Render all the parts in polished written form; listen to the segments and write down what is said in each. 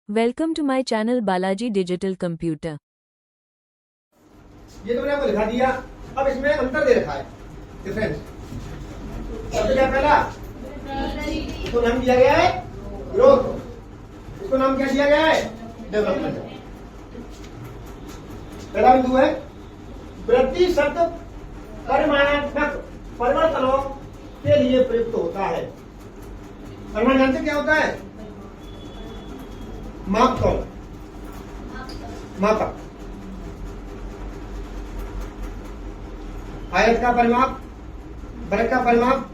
Welcome to my channel Balaji Digital Computer. ये तो मैंने आपको लिखा दिया। अब इसमें अंतर दे रखा है, डिफरेंस। सबसे क्या पहला, इसको नाम दिया गया है ग्रोथ, इसको नाम क्या दिया गया है, डेवलपमेंट। पहला बिंदु है वृद्धि शब्द परिमाणात्मक परिवर्तनों के लिए प्रयुक्त होता है। परिमाण जानते क्या होता है? मापतौल, मापक। आयत का परिमाप, वृत्त का परिमाप,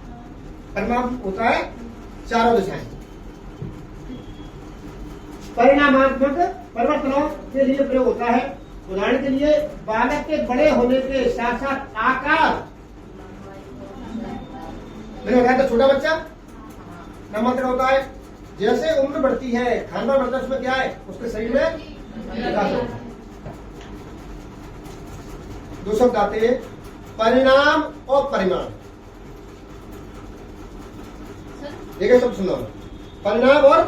परिमाप होता है चारों दिशाएं। परिणामात्मक परिवर्तनों के लिए प्रयोग होता है। उदाहरण के लिए बालक के बड़े होने के साथ साथ आकार, मैंने बताया था छोटा बच्चा नामांतर होता है। जैसे उम्र बढ़ती है, खानपान बढ़ता है, उसमें क्या है, उसके शरीर में विकास होता है। दो शब्द आते हैं, परिणाम और परिमाण। देखिए सब सुनो, परिणाम और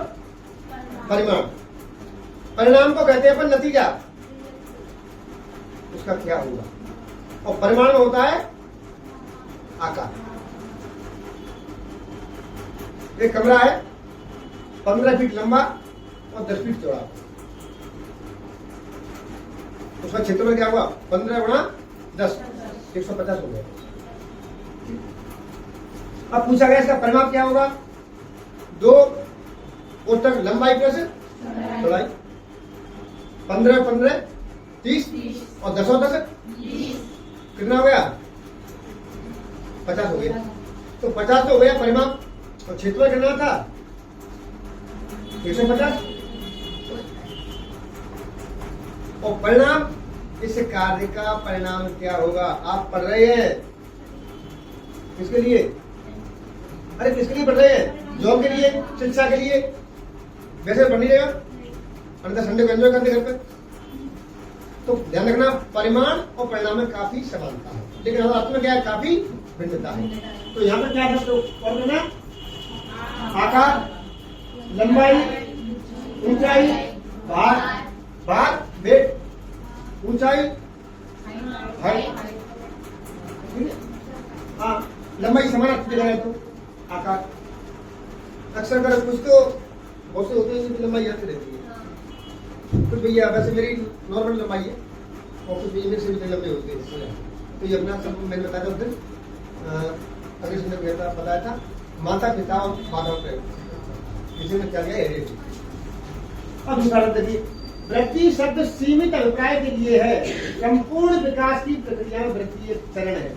परिमाण। परिणाम को कहते हैं अपन नतीजा, उसका क्या होगा, और परिमाण में होता है आकार। एक कमरा है 15 फीट लंबा और 10 फीट चौड़ा, उसका क्षेत्रफल क्या हुआ, 15 गुणा 10, 150 हो गया। अब पूछा गया इसका परिमाप क्या होगा, 2 तक लंबाई प्लस चौड़ाई, 15 15 30 और 10 तक कितना हो गया, 50 हो गया। तो 50 तो हो गया परिमाप, और क्षेत्रफल कितना था, 150। और परिणाम, इस कार्य का परिणाम क्या होगा, आप पढ़ रहे हैं किसके लिए, अरे किसके लिए पढ़ रहे हैं, जॉब के लिए, शिक्षा के लिए, वैसे पढ़ लीजिएगा, अन्यथा संडे को एंजॉय करते घर पे। तो ध्यान रखना, परिमाण और परिणाम में काफी समानता है, लेकिन अर्थ में क्या है, काफी भिन्नता है। तो यहाँ पर क्या है, और देना आकार, लंबाई, ऊंचाई, भार, भार वेट, ऊंचाई हाइट, हाँ लंबाई समान दिया है तो आकार। अक्सर कर कुछ तो बहुत से होते हैं जिनकी लंबाई आती रहती है, कुछ भैया वैसे मेरी नॉर्मल लंबाई है और कुछ भैया से भी लंबे होते हैं। तो ये अपना सब मैंने बताया था उस दिन, अगले संदर्भ में बताया था, माता पिता और मानव प्रयोग, इसी में क्या गया है। अब दूसरा देखिए, वृद्धि शब्द सीमित अभिप्राय के लिए है, संपूर्ण विकास की प्रक्रिया में वृद्धि एक चरण है।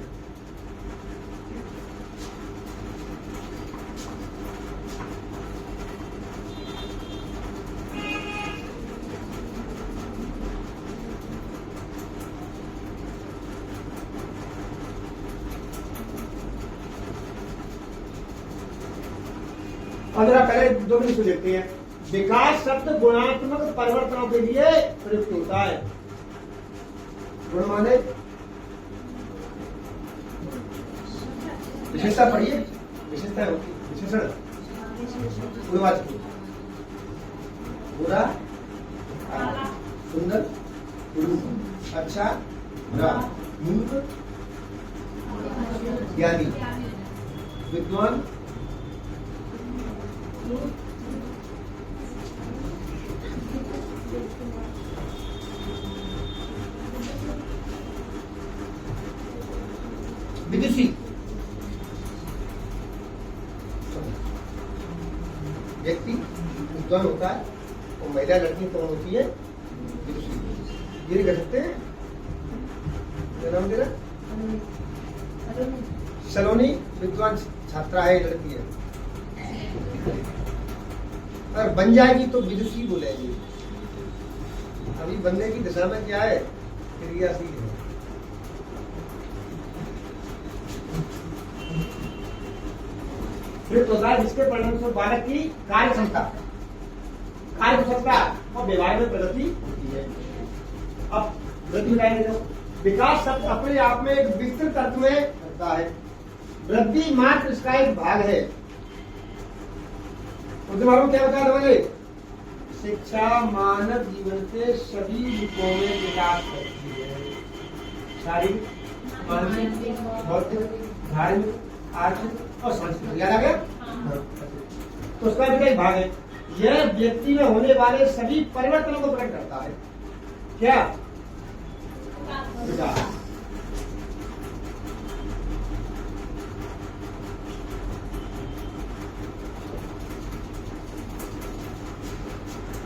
और जरा पहले 2 मिनट देखते हैं। विकास शब्द गुणात्मक परिवर्तनों के लिए प्रयुक्त होता है। गुण माने विशेषता, पढ़िए विशेषता होती, विशेषण, गुणवाचक, बुरा, सुंदर, अच्छा, बुरा, मूर्ख, ज्ञानी, विद्वान, विदुषी। व्यक्ति विद्वान होता है और महिला लड़की कौन होती है, विदुषी। ये नहीं कह सकते हैं, क्या नाम तेरा, सलोनी विद्वान छात्रा है, लड़की है। अगर बन जाएगी तो विदुषी बोलेगी। अभी बनने की दिशा में क्या है, क्रियाशील है। होता है जिसके परिणाम से बालक की कार्य क्षमता, कार्य कुशलता और व्यवहार में प्रगति होती है। अब वृद्धि बताएंगे, विकास शब्द अपने आप में एक विस्तृत अर्थ में रखता है। वृद्धि मात्र इसका एक भाग है। उसके बारे में क्या बताया था मैंने, शिक्षा मानव जीवन के सभी रूपों में विकास करती है। शारीरिक, मानसिक, भौतिक, धार्मिक, आर्थिक और सांस्कृतिक। याद आ गया? तो उसका भी कई भाग है। यह व्यक्ति में होने वाले सभी परिवर्तनों को प्रकट करता है। क्या? विकास।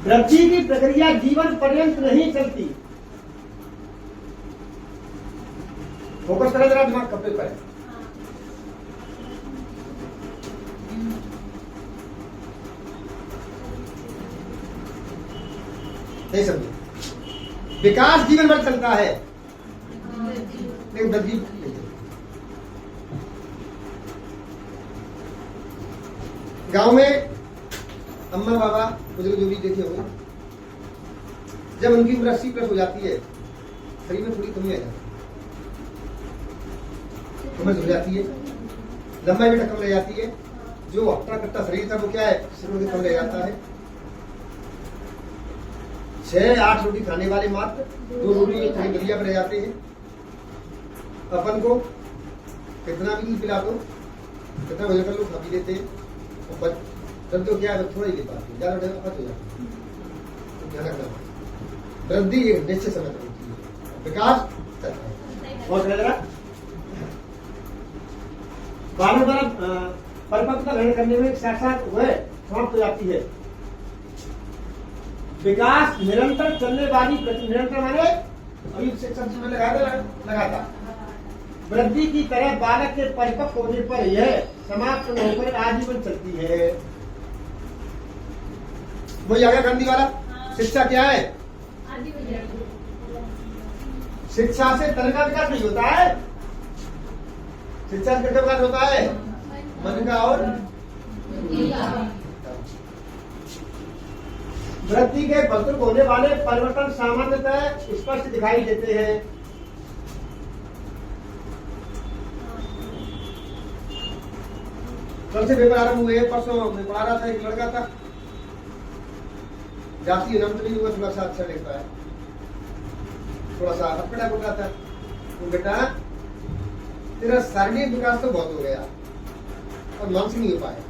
वृद्धि की प्रक्रिया जीवन पर्यंत नहीं चलती। फोकस करें जरा दिमाग कपड़े पर। नहीं समझे? विकास जीवन भर चलता है, लेकिन वृद्धि नहीं। गांव में अम्मा बाबा बुजुर्ग जो भी देखे होंगे, जब उनकी उम्र 80+ हो जाती है, शरीर में थोड़ी कमी आ जाती है, उम्र हो जाती है, लंबाई भी कम रह जाती है। जो हट्टा कट्टा शरीर था वो क्या है, शरीर में कम रह जाता है। 6-8 रोटी खाने वाले मात्र 2 रोटी थोड़ी बढ़िया रह जाते हैं। अपन को कितना भी पिला दो, कितना वजन कर लो, खा भी लेते हैं। तब तो क्या है, थोड़ा ही ले पाते हैं, ज्यादा हो जाती है। ध्यान रखना, वृद्धि एक निश्चित समय तक होती है, विकास चलता है। और समझ रहा, बार बार परिपक्वता ग्रहण करने में साथ साथ वह समाप्त हो जाती है। विकास निरंतर चलने वाली, निरंतर माने अभी शब्द में लगाता वृद्धि की तरह बालक के परिपक्व होने पर यह समाप्त न होकर आजीवन चलती है। वही आगे गांधी वाला, शिक्षा क्या है? शिक्षा से तन का विकास नहीं होता है, शिक्षा से विकास होता है मन का और वृद्धि के फलस्वरूप होने वाले परिवर्तन सामान्यतः स्पष्ट दिखाई देते हैं। कल से पेपर आरंभ हुए, परसों मैं पढ़ा रहा था, एक लड़का था, जाति नाम तो नहीं हुआ, थोड़ा सा अच्छा लिखता है, थोड़ा सा हटपटा बोल रहा था। तो बेटा तेरा शारीरिक विकास तो बहुत हो गया और मानसिक नहीं हो पाया,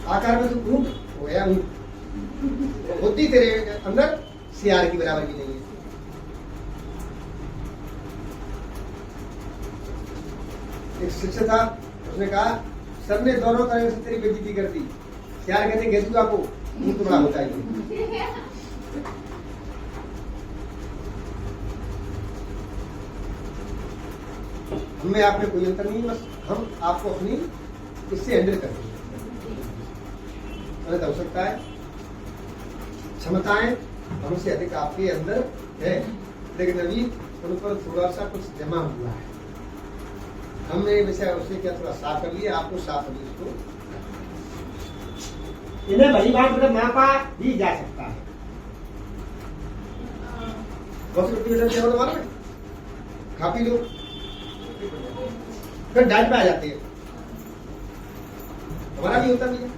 आकार में तो ऊंट हो गया, ऊंट बुद्धि तेरे अंदर सियार की बराबर की नहीं है। एक शिक्षक था, उसने कहा सर ने दोनों तरह से तेरी बेइज्जती कर दी। सियार कहते गेंदुआ को ऊंट बड़ा होता है। हमें आप में कोई अंतर नहीं, बस हम आपको अपनी इससे हैंडल करेंगे। हो सकता है क्षमताएं हमसे अधिक आपके अंदर है, लेकिन अभी उन पर थोड़ा सा कुछ जमा हुआ है। हमने वैसे उसे क्या थोड़ा साफ कर लिया, आपको साफ कर इसको। इन्हें भली बात मतलब मापा भी जा सकता है। क्या होता मालूम है? खा पी लो, फिर डाइट पे आ जाते हैं। हमारा भी होता भी है,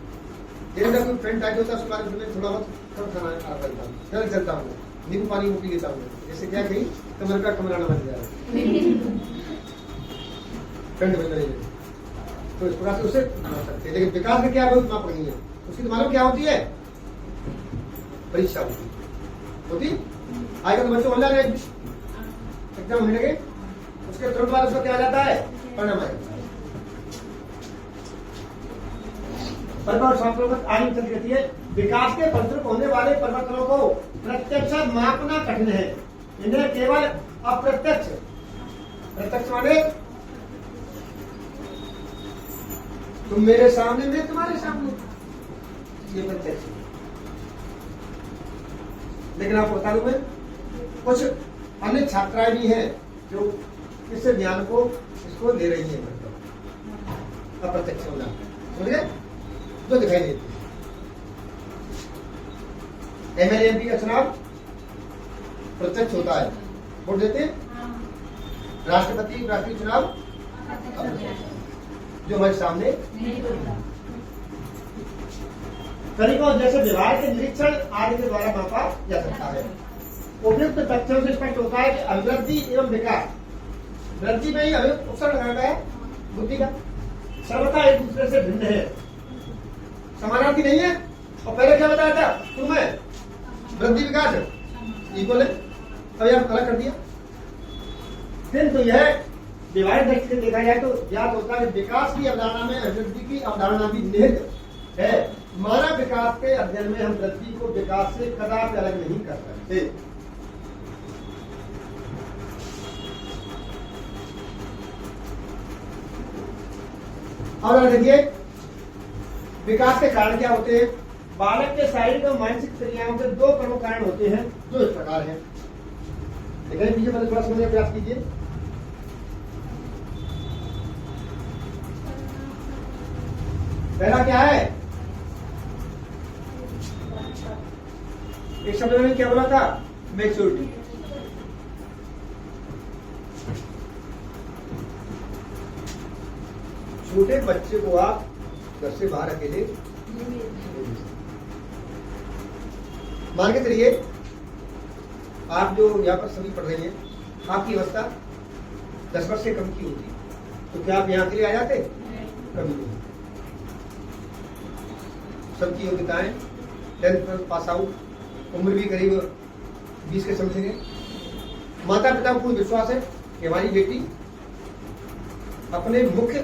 मेरा कोई फ्रेंड डाइट होता है, उसके बारे में थोड़ा बहुत कम खाना करता हूँ, फिर चलता हूँ, नींबू पानी पी लेता हूँ। जैसे क्या कहीं कमर का कमराना बन जाए, फ्रेंड बन रही है, तो इस प्रकार से उसे माप सकते हैं। लेकिन विकास में क्या बहुत माप नहीं है, उसकी तो मालूम क्या होती है? परीक्षा होती आजकल बच्चों बन जा रहे एग्जाम होने लगे, उसके तुरंत बाद उसको क्या जाता है? परिणाम आएगा। आगे चल कहती है विकास के फलस्वरूप होने वाले परिवर्तनों को प्रत्यक्ष मापना कठिन है, इन्हें केवल अप्रत्यक्ष, प्रत्यक्ष माने तुम मेरे सामने, मैं तुम्हारे सामने, ये प्रत्यक्ष। लेकिन आपको बता दूं मैं, कुछ अन्य छात्राएं भी हैं जो इस ज्ञान को इसको ले रही है, अप्रत्यक्ष होना, समझ गए? जो दिखाई देती है। MLA का चुनाव प्रत्यक्ष होता है, वोट देते हैं। राष्ट्रपति राष्ट्रीय चुनाव जो हमारे सामने तरीकों जैसे व्यवहार के निरीक्षण आदि के द्वारा मापा जा सकता है। उपयुक्त तथ्यों से स्पष्ट होता है कि अभिवृद्धि एवं विकास, वृद्धि में ही उपसर्ग लगाना है बुद्धि का, सर्वथा एक दूसरे से भिन्न है, समानार्थी नहीं है। और पहले क्या बताया था तुम्हें, वृद्धि विकास इक्वल है, अब यार अलग कर दिया। फिर तो यह व्यवहारिक दृष्टि से देखा जाए तो ज्ञात होता है विकास की अवधारणा में अभिवृद्धि की अवधारणा भी निहित है। मानव विकास के अध्ययन में हम वृद्धि को विकास से कदापि अलग नहीं कर सकते। और देखिए विकास के कारण क्या होते हैं। बालक के शारीरिक और मानसिक क्रियाओं के दो प्रमुख कारण होते हैं जो इस प्रकार हैं। देखिए पीछे पहले थोड़ा समझने का प्रयास कीजिए। पहला क्या है, एक शब्द में क्या बोला था, मैच्योरिटी। छोटे बच्चे को आप घर से बाहर अकेले मान के चलिए, आप जो यहाँ पर सभी पढ़ रही हैं, आपकी अवस्था 10 वर्ष से कम की होती, तो क्या आप यहाँ के लिए आ जाते? कभी नहीं। सबकी योग्यताएं 10th पास आउट, उम्र भी करीब 20 के समथिंग है। माता पिता को पूर्ण विश्वास है कि हमारी बेटी अपने मुख्य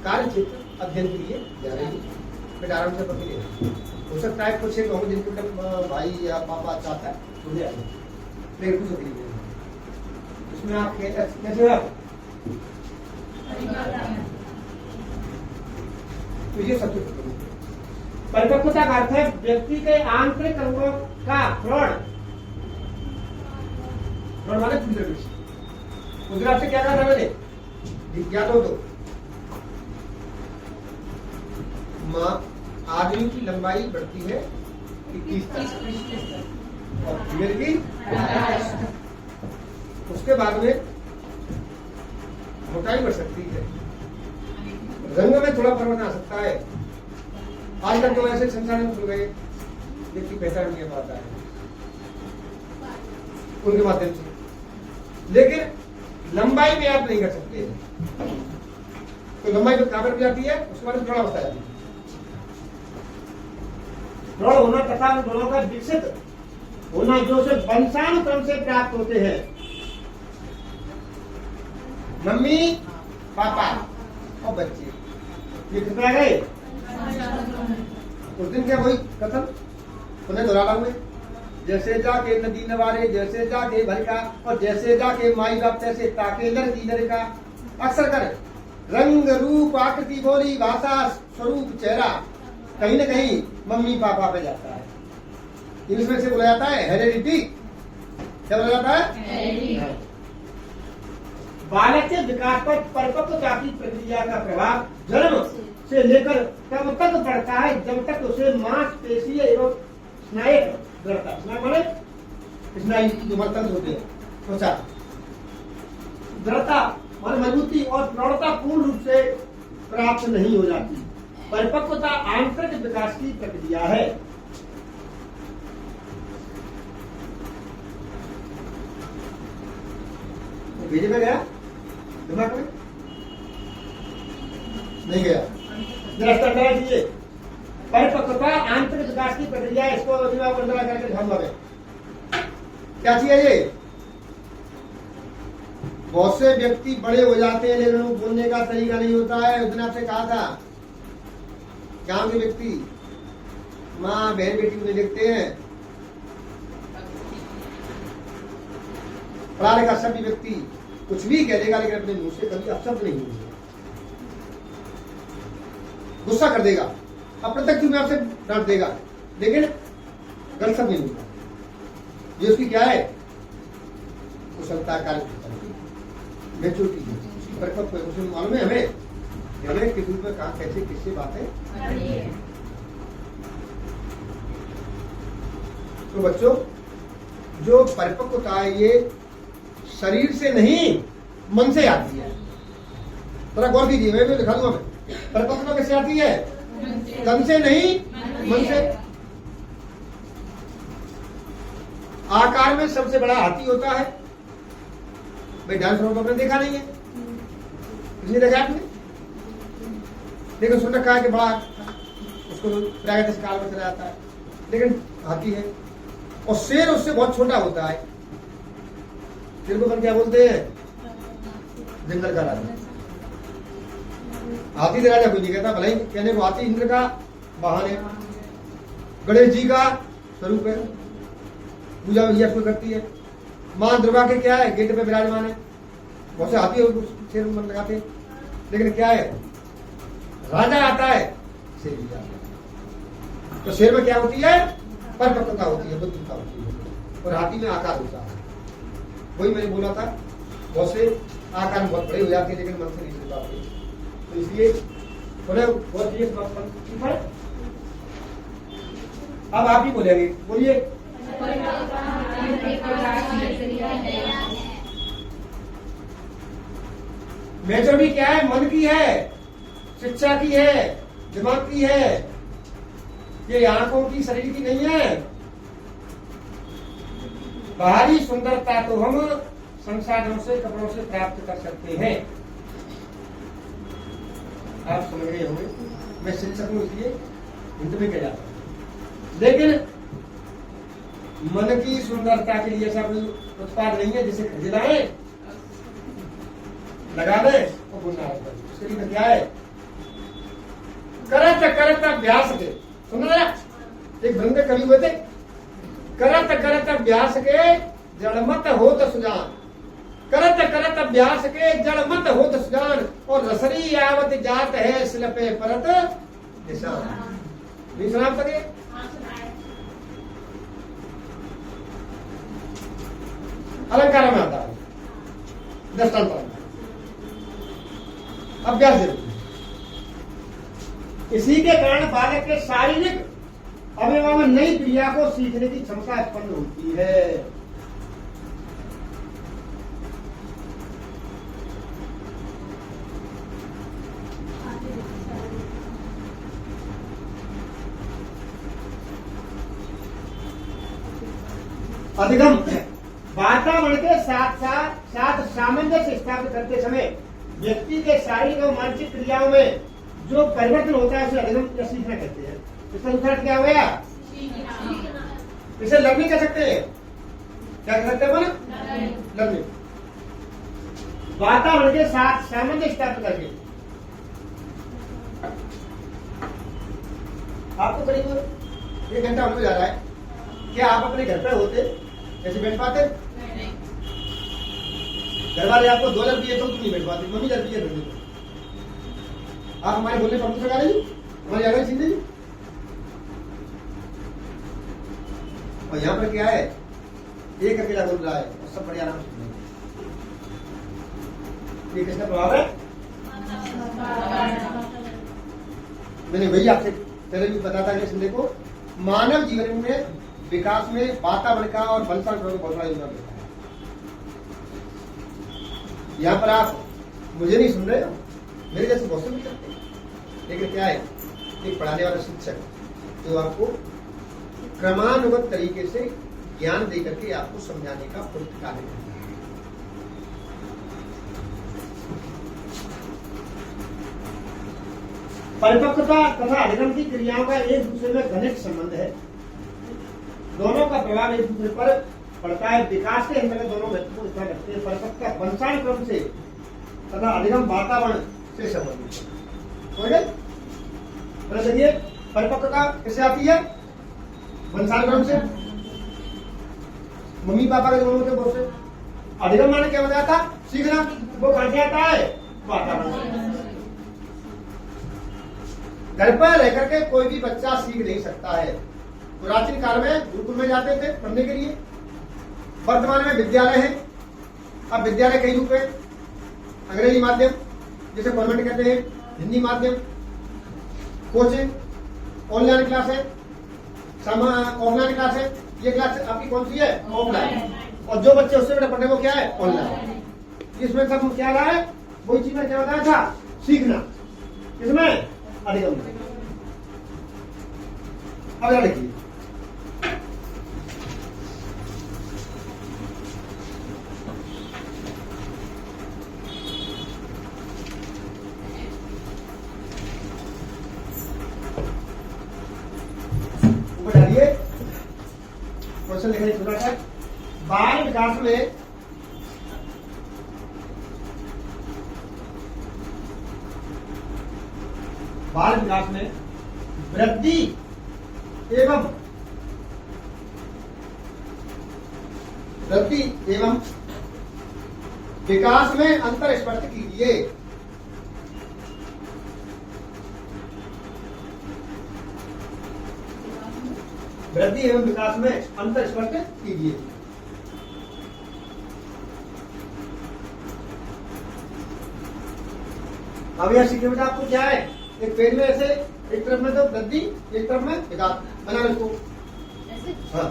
कार्य क्षेत्र अध्ययन के लिए जा रही है, फिर आराम से पकड़े। हो सकता है कुछ एक होंगे जिनके भाई या पापा चाहता है मुझे आ जाए, लेकिन कुछ तकलीफ नहीं। इसमें आप कैसे हो, तो ये सब कुछ परिपक्वता का अर्थ है व्यक्ति के आंतरिक अंगों का फ्रॉड वाले गुजरात से क्या कहा था मैंने, ज्ञात हो तो आदमी की लंबाई बढ़ती है 21 तक और फीमेल की, उसके बाद में मोटाई बढ़ सकती है, रंग में थोड़ा परिवर्तन आ सकता है। आजकल तो ऐसे संसार में खुल गए व्यक्ति पहचान नहीं पाता है उनके माध्यम से, लेकिन लंबाई में आप नहीं कर सकते। तो लंबाई जो काबर भी जाती है उसके बाद थोड़ा होता है प्रौढ़ होना तथा उन दोनों का विकसित होना जो उसे वंशानुक्रम से प्राप्त होते हैं। मम्मी पापा और बच्चे ये कितना गए उस दिन क्या वही कथन उन्हें दोहरा हुए, जैसे जाके नदी नवारे, जैसे जाके भरिका और जैसे जाके माई बाप तैसे ताके लड़की लड़का। अक्सर कर रंग रूप आकृति बोली भाषा स्वरूप चेहरा कहीं न कहीं मम्मी पापा पे जाता है। इंग्लिश में से बोला जाता है हेरेडिटी। क्या बोला जाता है? बालक के विकास पर परिपक्वता की प्रक्रिया का प्रभाव जन्म से लेकर तब तक पड़ता है जब तक उसे मांसपेशीय एवं स्नायु दृढ़ता, स्नायु जो मर्तंत्र होते हैं त्वचा दृढ़ता और मजबूती और प्रौढ़ता पूर्ण रूप से प्राप्त नहीं हो जाती। परिपक्वता आंतरिक विकास की प्रक्रिया है। भेजे में गया दिमाग में नहीं गया, जरा करना चाहिए। परिपक्वता आंतरिक विकास की प्रक्रिया, इसको दिमाग में अंदर करके ध्यान लगे। क्या चाहिए ये? बहुत से व्यक्ति बड़े हो जाते हैं लेकिन उनको बोलने का तरीका नहीं होता है। उस दिन आपसे कहा था गांव के व्यक्ति माँ बहन बेटी को देखते हैं, पढ़ा लिखा सभ्य व्यक्ति कुछ भी कह देगा लेकिन अपने मुंह से कभी अपशब्द नहीं होगा, गुस्सा कर देगा, अप्रत्यक्ष रूप में आपसे डांट देगा लेकिन गलत शब्द नहीं होगा। ये उसकी क्या है? कुशलता कार्य मैच्योरिटी है, उसकी परिपक्व है, उसे मालूम है हमें किस रूप में कहा कैसे किससे बातें। तो बच्चों जो परिपक्वता है ये शरीर से नहीं मन से आती है। थोड़ा गौर कीजिए, मैं भी लिखा दूंगा। परिपक्वता कैसे आती है? तन से नहीं मन से। आकार में सबसे बड़ा हाथी होता है। भाई डायनासोर को आपने देखा नहीं है, किसने देखा आपने? लेकिन सुन रखा है कि बड़ा उसको प्रागैतिहासिक काल में चला जाता है, लेकिन हाथी है। और शेर उससे बहुत छोटा होता है। शेर को अपन क्या बोलते हैं? जंगल का राजा। हाथी राजा कोई नहीं कहता, भले ही कहने को हाथी इंद्र का वाहन है, गणेश जी का स्वरूप है, पूजा वैया इसको करती है। मां दुर्गा के क्या है? गेट पे विराजमान है। बहुत से हाथी शेर मन लगाते हैं, लेकिन क्या है? राजा आता है, शेर भी आता है। तो शेर में क्या होती है? परिपक्वता होती है, बुद्धिमत्ता होती है। और हाथी में आकार होता है। वही मैंने बोला था, बहुत से आकार बहुत बड़े हो जाते हैं, लेकिन मन से नहीं चल पाते। तो इसलिए अब आप ही बोलेंगे, बोलिए। मेजोरिटी क्या है? मन की है, शिक्षा की है, दिमाग की है, ये आंखों की, शरीर की नहीं है। बाहरी सुंदरता तो हम संसाधनों से, कपड़ों से प्राप्त कर सकते हैं। आप समझ गए होंगे, मैं शिक्षक हूं इसलिए हिंद में कह जाता हूं। लेकिन मन की सुंदरता के लिए ऐसा कोई उत्पाद नहीं है जिसे खरीद लाए, लगा दे और गुना। उसके लिए क्या है? करत करत अभ्यास के, सुन रहा? एक बंदे कवि हुए थे, करत करत अभ्यास के जड़मत होत सुजान, करत करत अभ्यास के जड़मत होत सुजान, और रसरी यावत जात है शिल्पे परत निशान। नहीं सुना सके? अलंकार में आता है, दृष्टांत अभ्यास जरूरी। इसी के कारण बालक के शारीरिक अवयवों में नई क्रिया को सीखने की क्षमता उत्पन्न होती है। अधिगम वातावरण के साथ साथ सामंजस्य स्थापित करते समय व्यक्ति के शारीरिक और मानसिक क्रियाओं में जो परिवर्तन होता है उसे अधिगम या सीखना कहते हैं। इसका उत्तर क्या हो गया? इसे लर्निंग कह सकते हैं। क्या कह सकते हैं? लर्निंग। वातावरण के साथ सामंजस्य स्थापित करके आपको करीब 1 घंटा होने जा रहा है। क्या आप अपने घर पे होते ऐसे बैठ पाते? घर वाले आपको 2 लड़ दिए तो नहीं बैठ पाते, मम्मी लड़ दिए तो आप हमारे बोलने पर हमसे लगा रही, हमारी आगे सीख रही। और यहाँ पर क्या है? एक अकेला बोल रहा है और सब बड़े आराम से। ये किसका प्रभाव है? मैंने वही आपसे पहले भी बताता है संदेह को, मानव जीवन में विकास में वातावरण का और बलसान का बहुत बड़ा योगदान देता है। यहाँ पर आप मुझे नहीं सुन रहे हो, मेरे जैसे बहुत से भी करते हैं, लेकिन क्या है? एक पढ़ाने वाला शिक्षक जो आपको क्रमानुगत तरीके से ज्ञान दे करके आपको समझाने का प्रयत्न कार्य करता है। परिपक्वता तथा अधिगम की क्रियाओं का एक दूसरे में घनिष्ठ संबंध है। दोनों का प्रभाव एक दूसरे पर पड़ता है। विकास के अंतर्गत दोनों महत्वपूर्ण स्थान रखते हैं। परिपक्वता वंशानुक्रम क्रम से तथा अधिगम वातावरण से संबंधित है। देखिए, परिपक्वता कैसे आती है? वंशानुक्रम से, मम्मी पापा के दोनों के बहुत से। अधिगम माने क्या बताया था? सीखना। वो कहां से आता है? वातावरण से। घर पर रह करके कोई भी बच्चा सीख नहीं सकता है। प्राचीन काल में गुरुकुल में जाते थे पढ़ने के लिए, वर्तमान में विद्यालय है। अब विद्यालय कई रूप है, अंग्रेजी माध्यम जिसे कॉन्वेंट कहते हैं, हिंदी माध्यम, कोचिंग, ऑनलाइन क्लास है, ऑफलाइन क्लास है। ये क्लास आपकी कौन सी है? ऑफलाइन। और जो बच्चे उससे बेटा पढ़ने वो क्या है? ऑनलाइन। इसमें सब क्या रहा है? वही चीज में क्या बताया था? सीखना। इसमें अधिगम। अब देखिए, क्वेश्चन लिखा है छोटा सा। बाल विकास में वृद्धि एवं विकास में अंतर स्पष्ट कीजिए। वृद्धि एवं विकास में अंतर स्पष्ट कीजिए। अब यह सीखने में आपको क्या है, एक पेड़ में ऐसे एक तरफ में तो वृद्धि, एक तरफ में विकास, बना लो इसको। हाँ,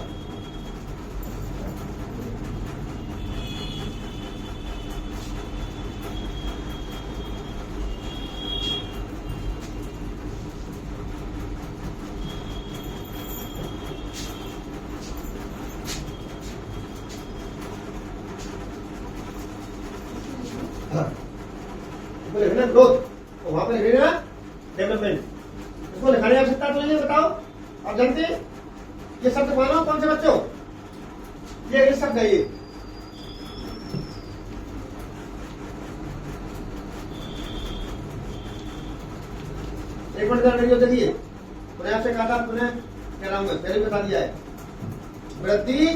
इसको लिखना ग्रोथ, और वहां पर लिखना डेवलपमेंट। इसको लिखाने की आवश्यकता तो नहीं है, बताओ आप जानते हैं ये शब्द मानो कौन से बच्चों, ये शब्द है, ये एक मिनट ध्यान रखिए। देखिए मैंने आपसे कहा था, पुनः कह रहा हूं, पहले बता दिया है, वृद्धि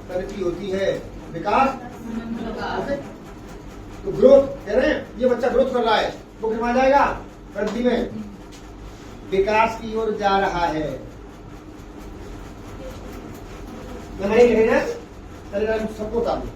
तरक्की होती है, विकास तो ग्रोथ कह रहे हैं, ये बच्चा ग्रोथ कर रहा है, वो कितना जाएगा, वृद्धि में, विकास की ओर जा रहा है। सबको बता दूं,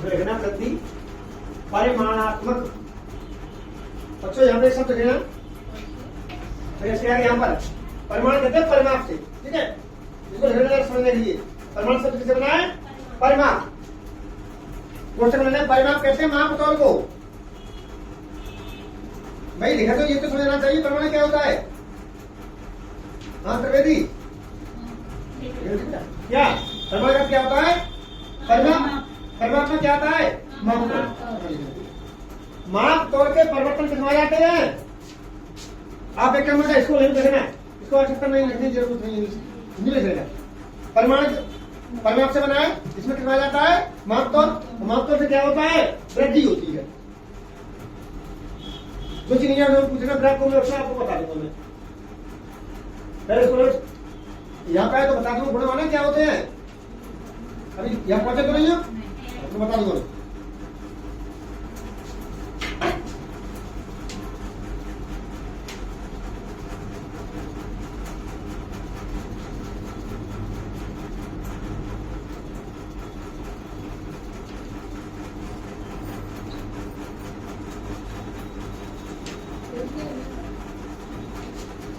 देखना वृद्धि परिमाणात्मक। बच्चों यहाँ पे शब्द देखना, यहाँ पर परिमाण कहते हैं परिमाप से, ठीक है, इसको समझने के लिए परिमाण शब्द किसे बना है, परिमाप। कोष्टक बनाने परिमाप कहते हैं माप तौल को। भाई लिखा तो ये तो समझना चाहिए परिमाण क्या होता है। हाँ त्रिवेदी, क्या परिमाण का क्या होता है, परिमाप। परिमाप में क्या आता है, माप तौल के परिवर्तन कितने जाते हैं। आप एक काम इसको नहीं लिखना है, इसको आवश्यकता नहीं लिखने की जरूरत नहीं, हिंदी में लिखना। परिमाण परिमाप से बना है, इसमें कितना जाता है, माप तौल। माप तौल से क्या होता है, वृद्धि होती है। जो चीज नहीं पूछना ग्राफ को मैं आपको बता दूंगा मैं। पहले यहाँ पे तो बता दूंगा गुणवाना क्या होते हैं, अभी यहाँ पहुंचे तो नहीं हो तो बता दूंगा।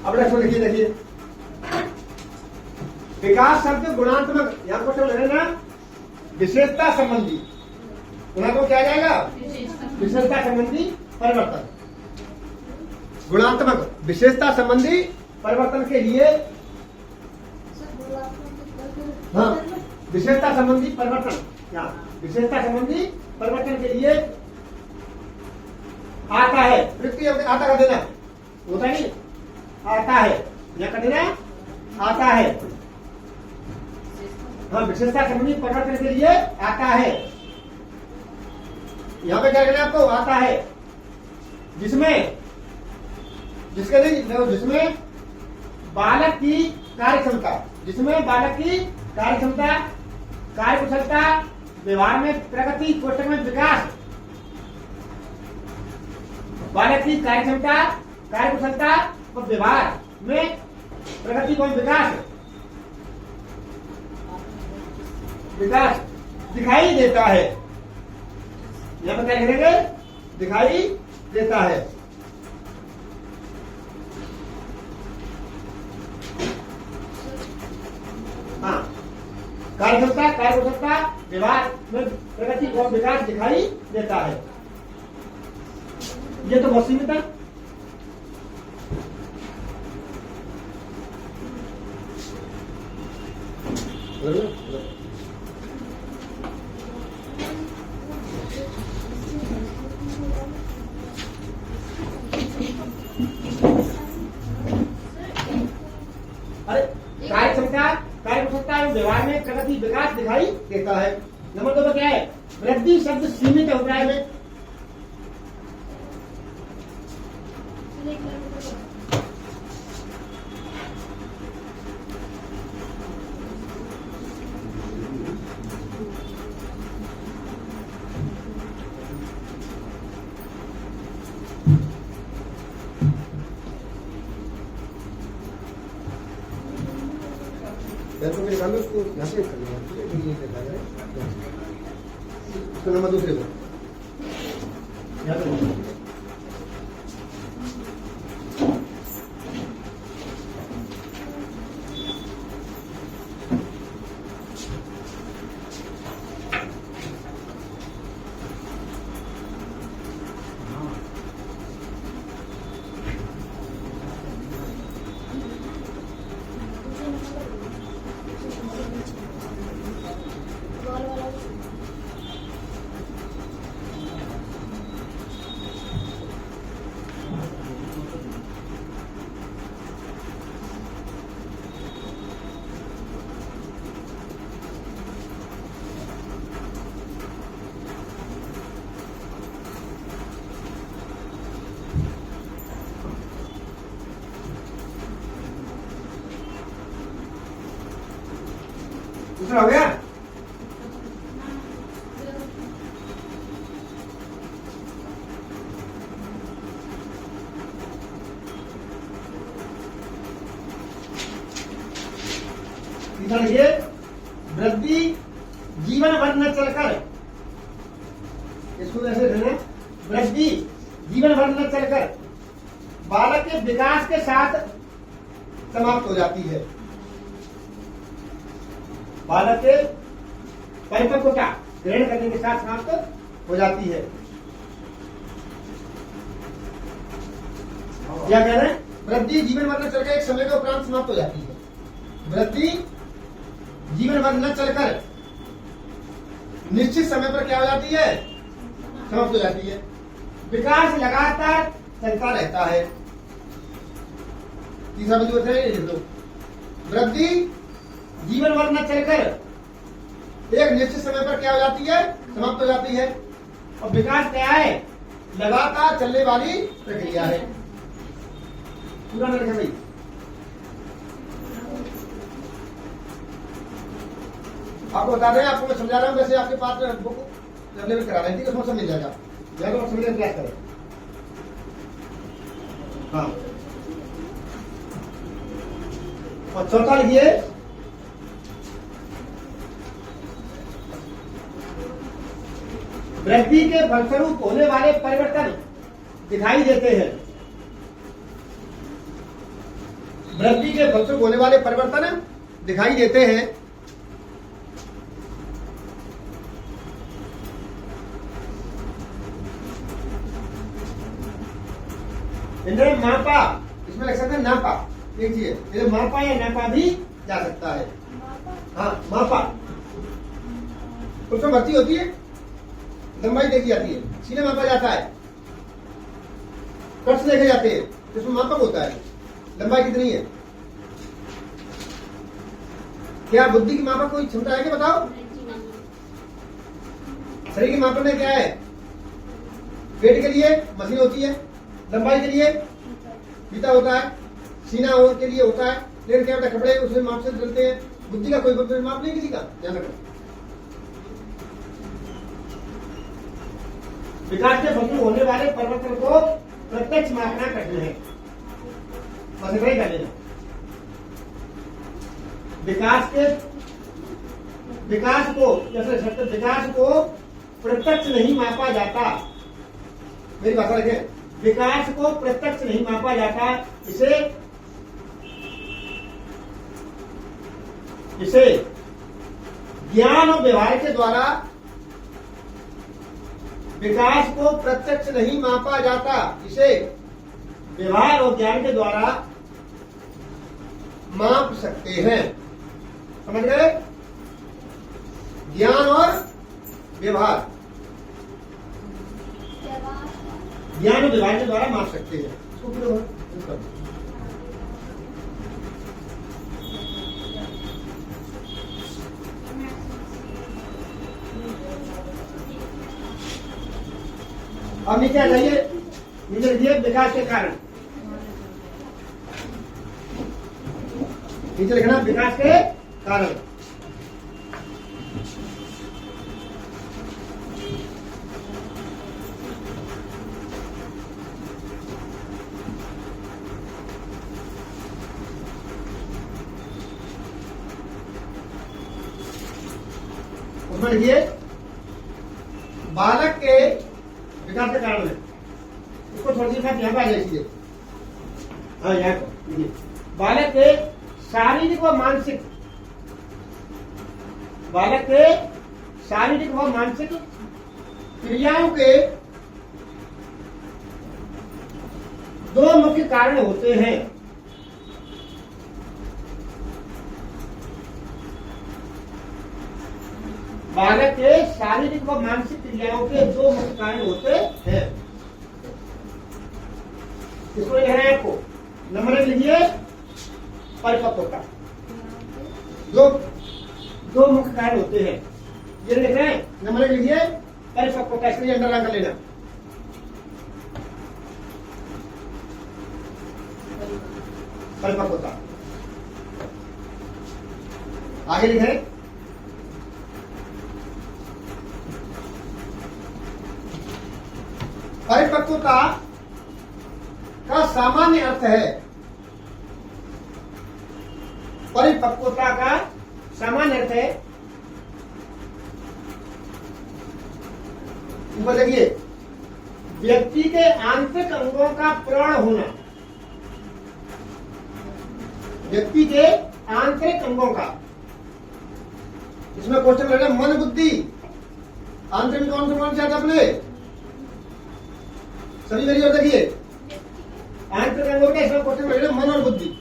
अब देखिए विकास शब्द गुणात्मक, यहां क्वेश्चन रहेगा विशेषता संबंधी। गुणात्मक क्या आ जाएगा? विशेषता संबंधी परिवर्तन। गुणात्मक विशेषता संबंधी परिवर्तन के लिए, हाँ, विशेषता संबंधी परिवर्तन, यहाँ विशेषता संबंधी परिवर्तन के लिए आता है, वृत्ति आता का देना होता नहीं, आता है, यहाँ का देना आता है। हाँ, विशेषता संबंधी परिवर्तन के लिए आता है। यहाँ पे क्या कहना है आपको? आता है, जिसमें जिसमें बालक की कार्यक्षमता, जिसमें बालक की कार्यक्षमता, कार्यकुशलता, व्यवहार में प्रगति, कोष्ठक में विकास, बालक की कार्यक्षमता, कार्यकुशलता और व्यवहार में प्रगति को विकास दिखाई देता है। यहां पर क्या लिखेंगे? दिखाई देता है। हाँ, कार्यक्षमता, कार्यकुशलता, व्यवहार में प्रगति और विकास दिखाई देता है। ये तो बहुत सीमित है। अरे, कार्यक्षमता, कार्यकुशलता एवं व्यवहार में प्रगति विकास दिखाई देता है। नंबर 2 पर क्या है? वृद्धि शब्द सीमित अभिप्राय में, तो मेरे काम में उसको यहाँ से कर लिया, उसका नंबर दूसरे को दूसरा हो गया। तीसरा लिखिए, वृद्धि जीवन भर न चलकर, इसको ऐसे कहना, वृद्धि जीवन भर न चलकर बालक के विकास के साथ समाप्त हो जाती है। बालक के परिपक्वता ग्रहण करने के साथ समाप्त हो जाती है। क्या कह रहे हैं? वृद्धि जीवन भर न चलकर एक समय के उपरांत समाप्त हो जाती है। वृद्धि जीवन भर न चलकर निश्चित समय पर क्या हो जाती है? समाप्त हो जाती है। विकास लगातार चलता रहता है। तीसरा बिंदु लिख दो, वृद्धि जीवन भर न चलकर एक निश्चित समय पर क्या हो जाती है? समाप्त हो जाती है। और विकास क्या है? लगातार चलने वाली प्रक्रिया है। पूरा न लिखे भाई। आपको बता रहे हैं, आपको मैं समझा रहा हूं, वैसे आपके पास बुक अवेलेबल करा रहे हैं, ठीक है, उसमें सब मिल जाएगा। या तो समझने का प्रयास करें। हाँ, और चौथा लिखिए, वृद्धि के फलस्वरूप होने वाले परिवर्तन दिखाई देते हैं। वृद्धि के फलस्वरूप होने वाले परिवर्तन दिखाई देते हैं, इन्हें मापा, इसमें लग सकता है नापा, देखिए इन्हें मापा या नापा भी जा सकता है। हाँ मापा, उसमें भर्ती होती है, लंबाई देखी जाती है, सीने मापा जाता है, कट देखे जाते हैं, इसमें मापक होता है, लंबाई कितनी है। क्या बुद्धि की मापक कोई क्षमता है क्या, बताओ। शरीर की मापन में क्या है, पेट के लिए मशीन होती है, लंबाई के लिए फीता होता है, सीना के लिए होता है, लेकिन क्या होता है, कपड़े उसमें माप से चलते हैं। बुद्धि का कोई माप नहीं किसी का, ध्यान रखो। विकास के फल होने वाले परिवर्तन को प्रत्यक्ष मापना कठिन है, बस इतना ही कर लेना। विकास को प्रत्यक्ष नहीं मापा जाता, मेरी भाषा रखें, विकास को प्रत्यक्ष नहीं मापा जाता, इसे ज्ञान और व्यवहार के द्वारा, विकास को प्रत्यक्ष नहीं मापा जाता, इसे व्यवहार और ज्ञान के द्वारा माप सकते हैं। समझ गए, ज्ञान और व्यवहार, ज्ञान और व्यवहार के द्वारा माप सकते हैं। इसको फिर अब नीचे आ जाइए, नीचे लिखिए विकास के कारण, नीचे लिखना विकास के कारण। उसमें लिखिए बालक के विकास के कारण है, इसको छोड़ दीजिए, यहाँ पे आ जाए चीजें। हाँ यहाँ देखिए, बालक के शारीरिक व मानसिक, बालक के शारीरिक व मानसिक क्रियाओं के दो मुख्य कारण होते हैं। बालक के शारीरिक व मानसिक क्रियाओं के दो मुख्य कारण होते हैं। इसको लिखना है आपको, नंबर एक लिखिए परिपक्वता, दो मुख्य कारण होते हैं, ये लिख रहे हैं। नंबर एक लिखिए परिपक्वता, इसके लिए अंडरलाइन कर लेना, परिपक्वता। आगे लिखे परिपक्वता का सामान्य अर्थ है, परिपक्वता का सामान्य अर्थ है, देखिए व्यक्ति के आंतरिक अंगों का प्रौढ़ होना, व्यक्ति के आंतरिक अंगों का, इसमें क्वेश्चन रहेगा मन बुद्धि, आंतरिक कौन से कौन से आता अपने सभी मेरी और देखिए आंतरिक अंगों का, इसमें क्वेश्चन रहेगा मन और बुद्धि,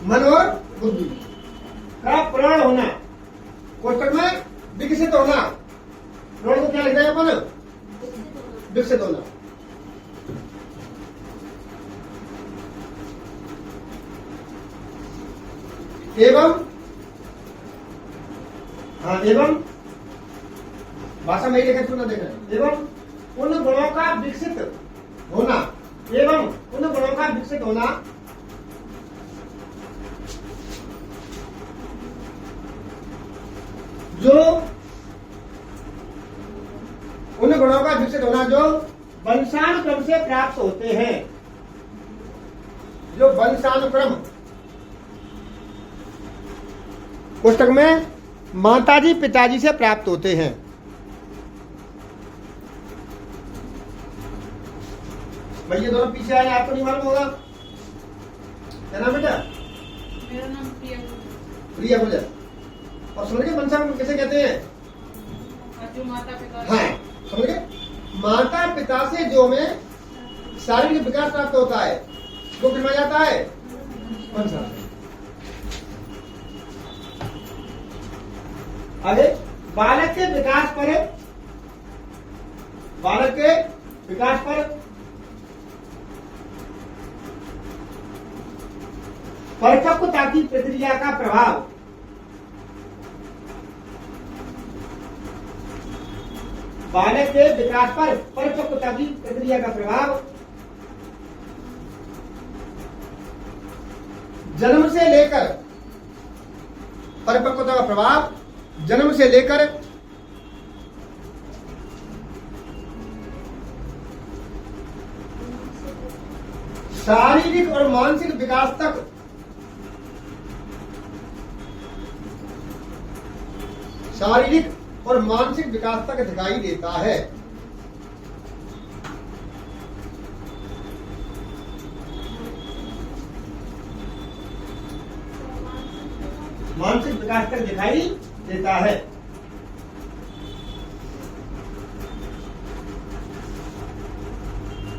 मन और बुद्धि का प्रौढ़ होना, कोष्टक में विकसित होना, प्रौढ़ को क्या लिखते हैं अपन, विकसित होना। एवं भाषा में ही लिखा, सुनना देखना, एवं उन गुणों का विकसित होना, एवं उन गुणों का विकसित होना जो उन गुणों का विकसित होना जो वंशानुक्रम से प्राप्त होते हैं, जो वंशानुक्रम, पुस्तक में माताजी पिताजी से प्राप्त होते हैं। भाई ये दोनों पीछे आए, आपको नहीं मालूम होगा क्या नाम बेटा, मेरा नाम प्रिया प्रिया गुजर। और समझ गए मनसा को कैसे कहते हैं? जो माता पिता हाँ, समझ गए? माता पिता से जो हमें शारीरिक विकास प्राप्त होता है वो किस में जाता है? मनसा। आगे बालक के विकास पर परिपक्वता की प्रक्रिया का प्रभाव बालक के विकास पर परिपक्वता की प्रक्रिया का प्रभाव जन्म से लेकर परिपक्वता का प्रभाव जन्म से लेकर शारीरिक और मानसिक विकास तक दिखाई देता है। मानसिक विकास तक दिखाई देता है।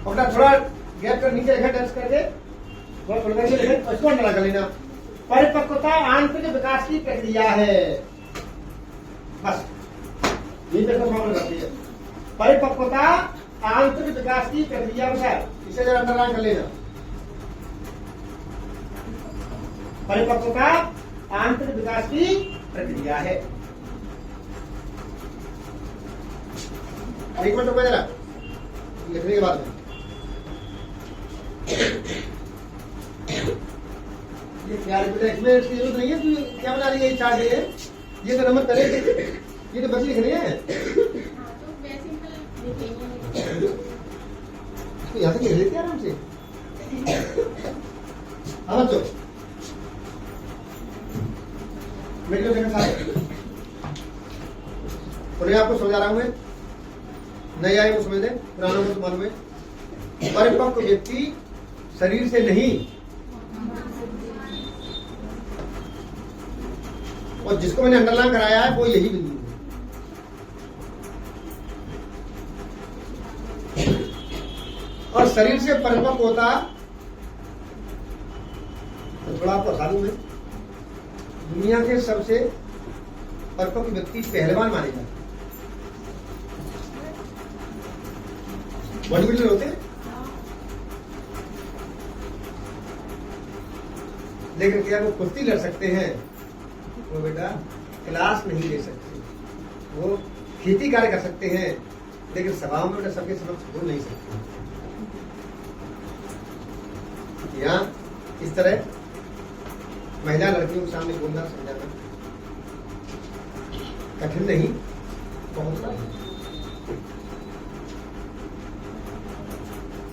अपना थोड़ा गैप कर नीचे लिखा टच करके थोड़ा करके लिखे उसको अंडरलाइन कर लेना। परिपक्वता आंतरिक विकास की प्रक्रिया है। बस ये तक फॉर्मूला करती है। परिपक्वता आंतरिक विकास की प्रक्रिया अनुसार इसे जरा अंडरलाइन कर लेना। परिपक्वता आंतरिक विकास की प्रक्रिया है। एक मिनट रुको जरा लिखने के बाद में ये क्या बेटा इसमें इसकी जरूरत नहीं है। तू क्या बना रही है? चार्ट है ये तो नंबर करे ये तो बस लिखने हैं। इसको यहाँ से लिख लेते हैं आराम से। हाँ बच्चों मेरे को देखा सारे और आपको समझा रहा हूं मैं। नए आए वो समझ लें, पुरानों को तो मालूम है। परिपक्व व्यक्ति शरीर से नहीं और जिसको मैंने अंडरलाइन कराया है वो यही बिंदु है। और शरीर से परिपक्व होता तो थोड़ा आपको बता दूं मैं, दुनिया के सबसे परिपक्व व्यक्ति पहलवान माने जाते। बॉडी बिल्डर होते हैं लेकिन क्या वो कुश्ती लड़ सकते हैं? वो बेटा क्लास नहीं ले सकते। वो खेती कार्य कर सकते हैं लेकिन सभा में बेटा सबके समक्ष बोल नहीं सकते। यहाँ इस तरह महिला लड़कियों के सामने बोलना समझाना कठिन नहीं, बहुत कठिन।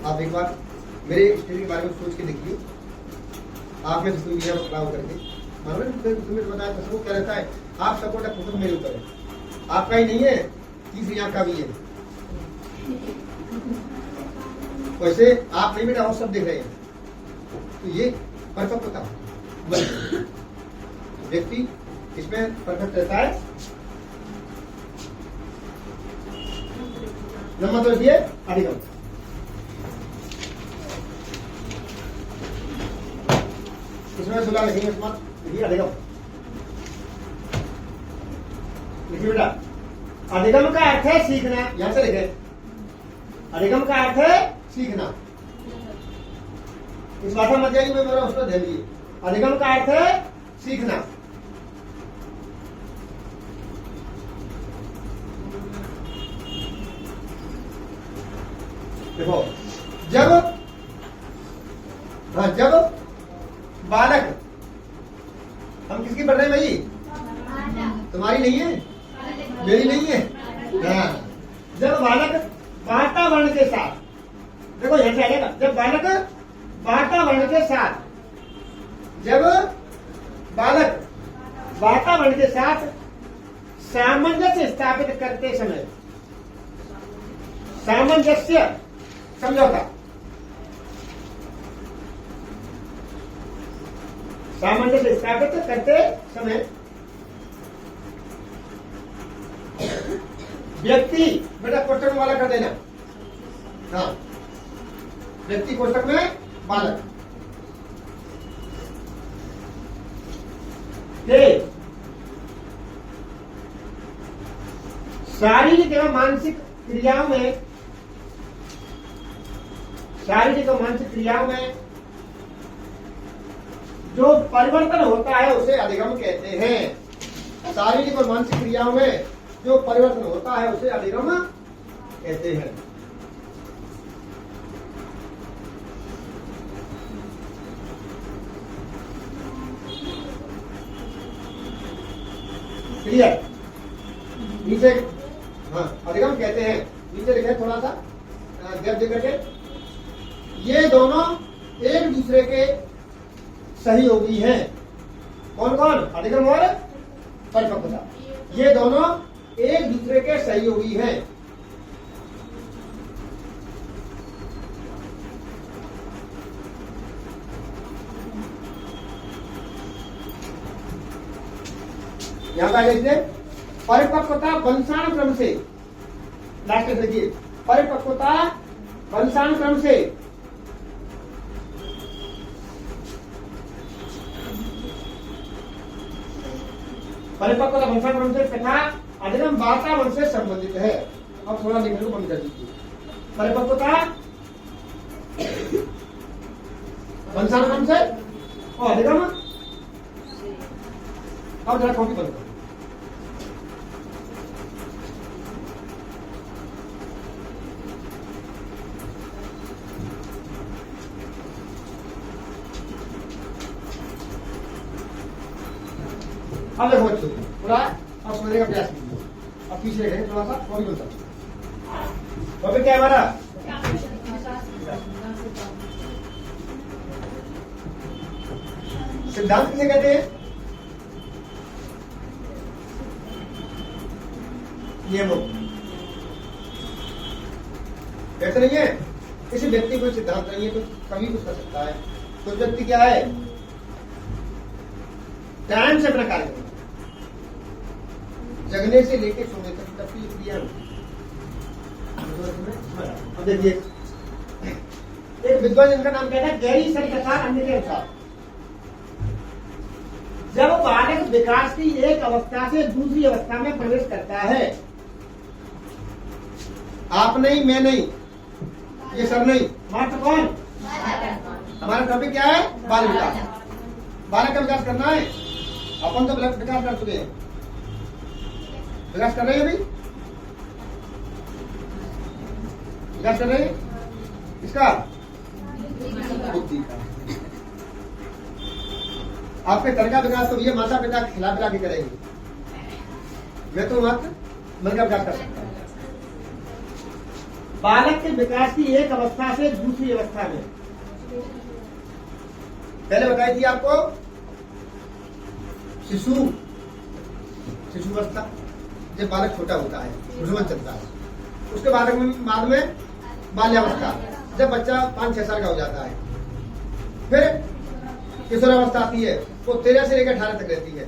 आप एक बार मेरे स्टोरी के बारे में सोच के देखिए। आप में कोई नियम खड़ा होकर के तुम्हें बताया था सबको क्या रहता है। आप सपोर्ट फोकस मेरे ऊपर है, आपका ही नहीं है, तीसरी आंख का भी है। वैसे आप नहीं बेटा और सब देख रहे हैं। तो ये परिपक्वता व्यक्ति इसमें परफेक्ट रहता है। नंबर तो लिखिए अधिगम। इसमें सुना लिखेंगे लिखिए अधिगम। लिखिए बेटा अधिगम का अर्थ है सीखना। यहां से लिखे अधिगम का अर्थ है सीखना। इस भाषा मत जाइए, मैं मेरा उसको ध्यान दिए। अधिगम का अर्थ है सीखना। देखो जब बालक, हम किसकी पढ़ रहे हैं भाई? तुम्हारी नहीं है, मेरी नहीं है। हाँ। जब बालक वातावरण के साथ, देखो यहां से आएगा, जब बालक वातावरण के साथ, जब बालक वातावरण के साथ सामंजस्य स्थापित करते समय, सामंजस्य समझौता, सामंजस्य स्थापित करते समय व्यक्ति, बेटा कोष्टक में वाला कर देना, हाँ, व्यक्ति कोष्टक में बालक के शारीरिक एवं मानसिक क्रियाओं में, शारीरिक और मानसिक क्रियाओं में जो परिवर्तन होता है उसे अधिगम कहते हैं। शारीरिक और मानसिक क्रियाओं में जो परिवर्तन होता है उसे अधिगम कहते हैं। क्लियर? नीचे, हाँ, अधिगम कहते हैं, नीचे लिखे थोड़ा सा गैप देकर के, ये दोनों एक दूसरे के सहयोगी हैं। कौन कौन? अधिगम और परिपक्वता, ये दोनों एक दूसरे के सहयोगी हैं। यहां पर देखिए, परिपक्वता वंशानुक्रम से, लास्ट में देखिए, परिपक्वता वंशानुक्रम से परिपक्वता वंशानुक्रम से तथा अधिगम वातावरण से संबंधित है। अब थोड़ा लिखने को बंद कर दीजिए। परिपक्वता वंशानुक्रम से और अधिगम, अब जरा कॉपी बंद करो। अब देखो बच्चों, पूरा अब समझने का प्रयास कीजिए। अब पीछे रहेंगे थोड़ा सा, और भी बोलता हूँ। तो क्या है हमारा सिद्धांत किसे कहते हैं? नियमों। ऐसा नहीं है किसी व्यक्ति को सिद्धांत नहीं है तो कभी कुछ कर सकता है। तो व्यक्ति क्या है, टाइम से अपना कार्य करता है, जगने से लेकर सोने तक तक की क्रिया होती है। अब देखिए, एक विद्वान जिनका नाम क्या है, गैरी सरकसार अन्य के अनुसार, जब बालक विकास की एक अवस्था से दूसरी अवस्था में प्रवेश करता है, आप नहीं, मैं नहीं, ये सब नहीं, मात्र कौन? हमारा टॉपिक क्या है? बाल विकास। बालक का विकास करना है। अपन तो विकास कर चुके हैं, विकास कर रहे हैं अभी, विकास कर रहे हैं इसका बुद्धि का। आपके घर का विकास तो ये माता पिता खिला पिला के करेंगे, मैं तो मात्र मन का विकास कर सकता हूं। बालक के विकास की एक अवस्था से दूसरी अवस्था में, पहले बताई थी आपको शिशु अवस्था, जब बालक छोटा होता है, भ्रूण चलता है। उसके बाद में बाल्यावस्था, जब बच्चा 5-6 साल का हो जाता है। फिर किशोरावस्था आती है, वो 13 से लेकर 18 तक रहती है।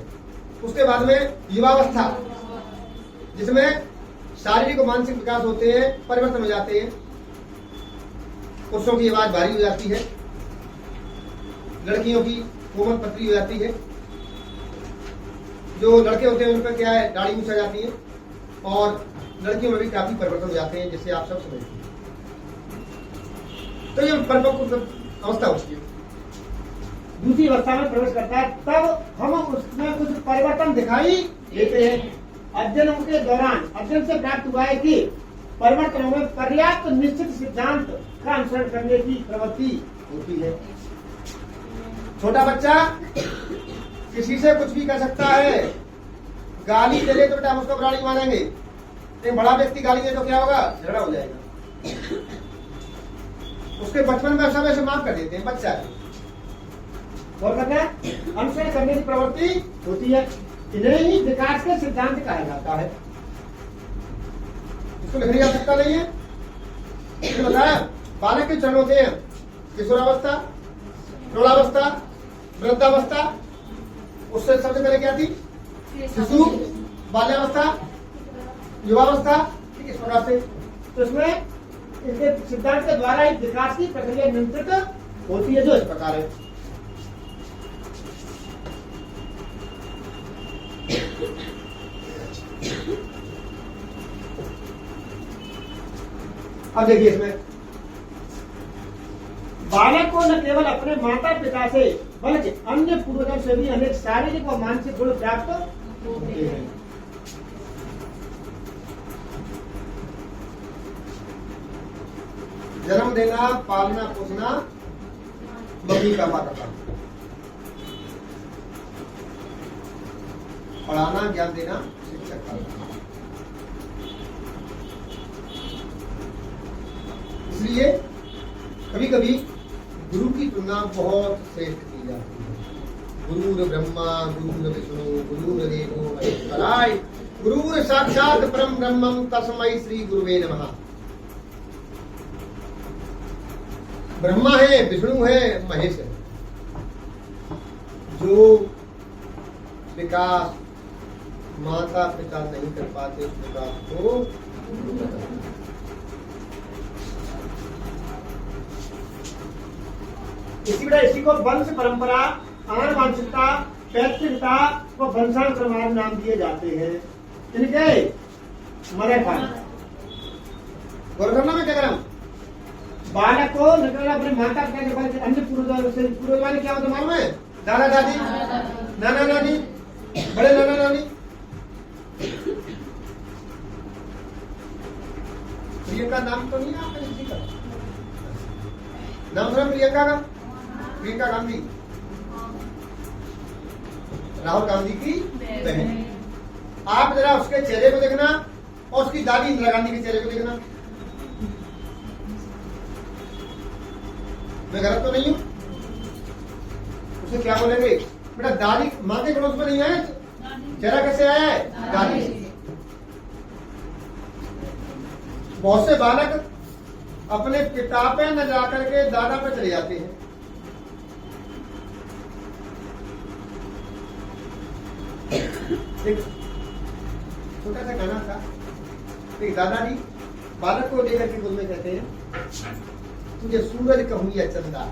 उसके बाद में युवावस्था, जिसमें शारीरिक और मानसिक विकास होते हैं, परिवर्तन हो जाते हैं। पुरुषों की आवाज भारी हो जाती है, लड़कियों की कोमल पतली हो जाती है। जो लड़के होते हैं उनका क्या है, दाढ़ी ऊंच आ जाती है, और लड़कियों में भी काफी परिवर्तन हो जाते हैं, जिससे आप सब समझते हैं। तो ये परिपक्व अवस्था होती है, दूसरी अवस्था में प्रवेश करता है, तब हम उसमें कुछ परिवर्तन दिखाई देते हैं। अध्ययन के दौरान अध्ययन से प्राप्त हुआ है कि परिवर्तनों में पर्याप्त निश्चित सिद्धांत का अनुसरण करने की प्रवृत्ति होती है। छोटा बच्चा किसी से कुछ भी कर सकता है, गाली दे ले तो बेटा हम उसको प्राणी मानेंगे, एक बड़ा व्यक्ति गाली दे तो क्या होगा, झगड़ा हो जाएगा। उसके बचपन में सब ऐसे माफ कर देते हैं, बच्चा है और कहते हैं अनुसरण करने की प्रवृत्ति होती है। इन्हें ही विकास के सिद्धांत कहा जाता है। इसको लिखने की आवश्यकता नहीं है, इसने बताया बालक के चरण होते हैं किशोरावस्था, प्रौढ़ावस्था, वृद्धावस्था, उससे सबसे पहले क्या थी? शिशु, बाल्यावस्था, युवावस्था, ठीक है, इस प्रकार से। तो इसमें इनके सिद्धांत के द्वारा एक विकास की प्रक्रिया नियंत्रित होती है, जो इस प्रकार है। अब देखिए इसमें बालक को न केवल अपने माता पिता से बल्कि अन्य पूर्वजों से भी अनेक शारीरिक और मानसिक गुण प्राप्त होते हैं। जन्म देना, पालना पोसना मम्मी पापा का काम, पढ़ाना ज्ञान देना शिक्षक का काम। इसलिए कभी कभी गुरु की तुलना बहुत श्रेष्ठ की जाती है। गुरुर ब्रह्मा गुरुर विष्णु गुरुर देवो महेश्वराय गुरुर साक्षात परम ब्रह्मम तस्मै श्री गुरुवे नमः। ब्रह्मा है, विष्णु है, महेश है। जो विकास माता पिता नहीं कर पाते उस विकास को गुरु करते हैं। इसी को वंश परंपरा, आनुवंशिकता, पैतृकता व वंशानुक्रम नाम दिए जाते हैं। इनके मदर फादर गौरव में क्या करें? बालक को न केवल अपने माता पिता के बल्कि अन्य पूर्वजों से, पूर्वज क्या होता मालूम है? दादा दादी, नाना नानी, बड़े नाना नानी। प्रियंका नाम तो नहीं है आपका किसी का? नाम सुना प्रियंका का? प्रियंका गांधी, राहुल गांधी की बहन। आप जरा उसके चेहरे को देखना और उसकी दादी इंदिरा गांधी के चेहरे को देखना। मैं गलत तो नहीं हूं? उसे क्या बोलेंगे? बेटा दादी माँ के पड़ोस में नहीं है, चेहरा कैसे आया है? दादी से। बहुत से बालक अपने पिता पे न जाकर के दादा पे चले जाते हैं। एक छोटा सा गाना था, एक दादाजी बालक को लेकर के गोद में कहते हैं, तुझे सूरज कहूं या चंदा,